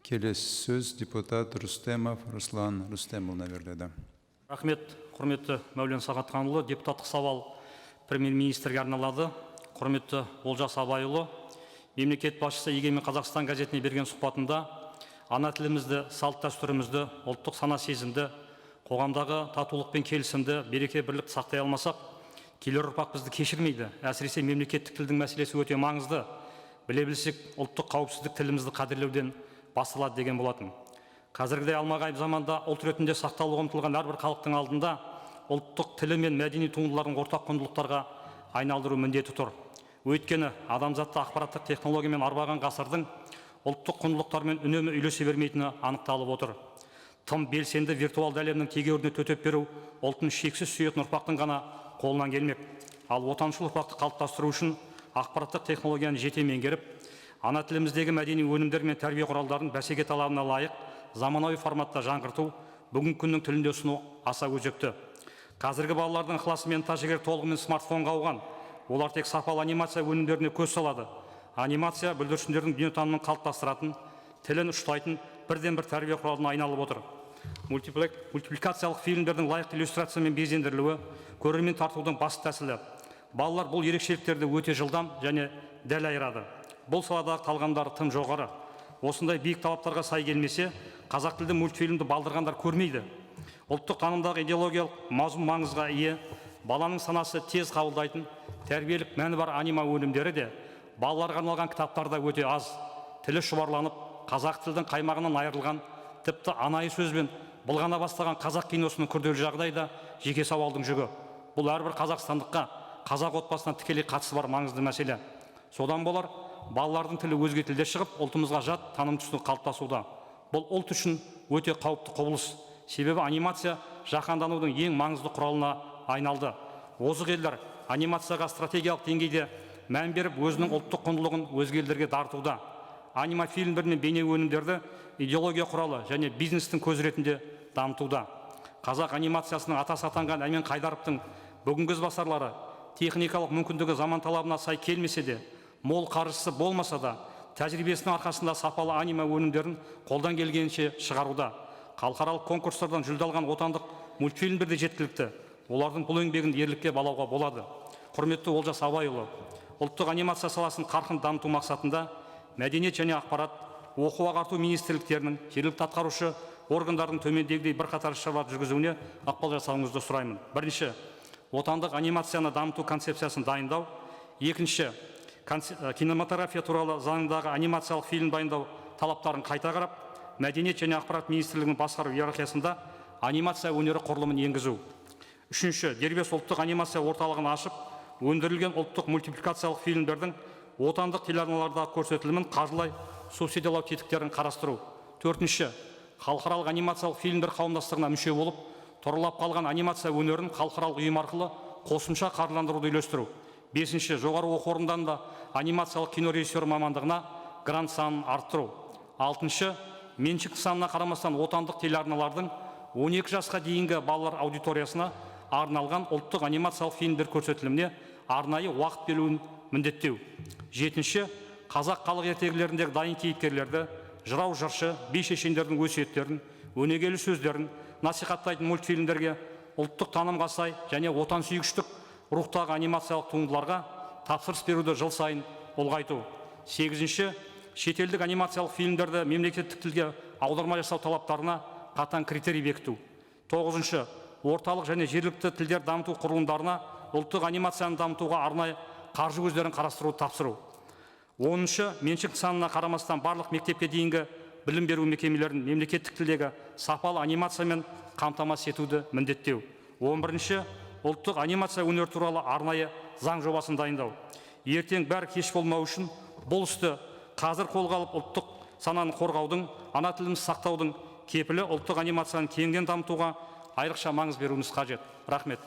Келесі сөз депутат Рүстемов Руслан Рүстемұлына беріледі. Рахмет, құрметті Мәулен Сағатханұлы. Депутаттық сауал премьер-министрге арналады. Құрметті Олжас Абайұлы, мемлекет басшысы Егемен Қазақстан газетіне берген сұхбатында ана тілімізді, салт дәстүрімізді, ұлттық сана сезімді, қоғамдағы татулық пен келісімді, береке бірлікті сақтай алмасақ, келер ұрпақ бізді кешірмейді. Әсіресе мемлекеттік тілдің мәселесі өте маңызды. Біле білсек, ұлттық қауіпсіздік тілімізді қадірлеуден басталады деген болатын. Қазіргідей алмағайып заманда ұлт ретінде сақталуға ұмтылған әрбір халықтың алдында ұлттық тілі мен мәдени туындылардың ортақ құндылықтарға айналдыру міндеті тұр. Өйткені адамзатты ақпараттық технологиямен арбаған ғасырдың ұлттық құндылықтармен үнемі үйлесе бермейтіні анықталып отыр. Тым белсенді виртуалды әлемнің тегеуріне төтеп беру ұлтын шексіз сүйетін ұрпақтың ғана қолынан келмек. Ал отаншыл ұрпақты қалыптастыру үшін ақпараттық технологияны жете меңгеріп, ана тіліміздегі мәдени өнімдер мен тәрбие құралдарын бәсеке талабына лайық заманауи форматта жаңғырту бүгінгі күннің тілінде ұсыну аса өзекті. Қазіргі балалардың ықыласы мен тәжірибе толығымен смартфонға ауған. Олар тек сапалы анимация өнімдеріне көз салады. Анимация бүлдіршіндердің дүниетанымын қалыптастыратын, тілін ұштайтын бірден бір тәрбие құралына айналып отыр. Мультипликациялық фильмдердің лайықты иллюстрациямен безендірілуі көрермен тартудың басты тәсілі. Балалар бұл ерекшеліктерді өте жылдам және дәл айырады. Бұл саладағы талғамдары тым жоғары. Осындай биік талаптарға сай келмесе, қазақ тілді мультфильмді балдырғандар көрмейді. Ұлттық танымдағы идеологиялық мазмұн маңызға ие, баланың санасы тез қабылдайтын, тәрбиелік мәні бар анима өнімдері де балаларға арналған кітаптарда өте аз. Тілі шұбарланып, қазақ тілдің қаймағынан айырылған, тіпті анайы сөзбен былғана бастаған қазақ киносының күрделі жағдайда жеке сауалдың жүгі. Бұл әрбір қазақстандыққа, қазақ отбасына тікелей қатысы бар маңызды мәселе. Содан болар, балалардың тілі өзге тілде шығып, ұлтымызға жат таным түсінігі қалыптасуда. Бұл ұлт үшін өте қауіпті құбылыс. Себебі анимация жаһанданудың ең маңызды құралына айналды. Озық елдер анимацияға стратегиялық деңгейде мән беріп, өзінің ұлттық құндылығын өзге елдерге дарытуда. Анима фильмдер мен бейне өнімдерді идеология құралы және бизнестің көзі ретінде дамытуда. Қазақ анимациясының атасы атанған Әмен Қайдаровтың бүгінгі ізбасарлары техникалық мүмкіндігі заман талабына сай келмесе де, мол қаржысы болмаса да, тәжірибесінің арқасында сапалы анима өнімдерін қолдан келгенше шығаруда. Халықаралық конкурстардан жүлде алған отандық мультфильмдер де жеткілікті. Олардың бұл еңбегін ерлікке балауға болады. Құрметті Олжас Абайұлы, ұлттық анимация саласын қарқын дамыту мақсатында мәдениет және ақпарат, оқу-ағарту министрліктерінің, жергілікті атқарушы органдардың төмендегідей бірқатар шаралар жүргізуіне ықпал жасауыңызды сұраймын. Бірінші, отандық анимацияны дамыту концепциясын дайындау. Екінші, кинематография туралы заңдағы анимациялық фильм дайындау талаптарын қайта қарап, мәдениет және ақпарат министрлігінің басқару иерархиясында анимация өнері құрылымын енгізу. Үшінші, дербес ұлттық анимация орталығын ашып, өндірілген ұлттық мультипликациялық фильмдердің отандық телеарналардағы көрсетілімін қаржылай субсидиялау тетіктерін қарастыру. Төртінші, халықаралық анимациялық фильмдер қауымдастығына мүше болып, тұралап қалған анимация өнерін халықаралық ұйым арқылы қосымша қаржыландыруды үйлестіру. Бесінші, жоғары оқу орындарында анимациялық кино режиссері мамандығына грант санын арттыру. Алтыншы, меншік санына қарамастан отандық телеарналардың 12 жасқа дейінгі балалар аудиториясына арналған ұлттық анимациялық фильмдер көрсетіліміне арнайы уақыт беруін міндеттеу. Жетінші, қазақ халық ертегілеріндегі дайын кейіпкерлерді, жырау жыршы, би шешендердің өсиеттерін, өнегелі сөздерін насихаттайтын мультфильмдерге ұлттық танымға сай және отансүйгіштік рухтағы анимациялық туындыларға тапсырыс беруді жыл сайын ұлғайту. Сегізінші, шетелдік анимациялық фильмдерді мемлекеттік тілге аударма жасау талаптарына қатаң критерий бекіту. Тоғызыншы, орталық және жергілікті тілдер дамыту құрылымдарына ұлттық анимацияны дамытуға арнайы қаржы көздерін қарастыруды тапсыру. Оныншы, меншік санына қарамастан барлық мектепке дейінгі білім беру мекемелерін мемлекеттік тілдегі сапалы анимациямен қамтамасыз етуді міндеттеу. 11-ші, ұлттық анимация өнері туралы арнайы заң жобасын дайындау. Ертең бәрі кеш болмау үшін бұл істі қазір қолға алып ұлттық сананы қорғаудың, ана тілімізді сақтаудың кепілі ұлттық анимацияны кеңінен дамытуға айрықша маңыз беруіміз қажет. Рахмет.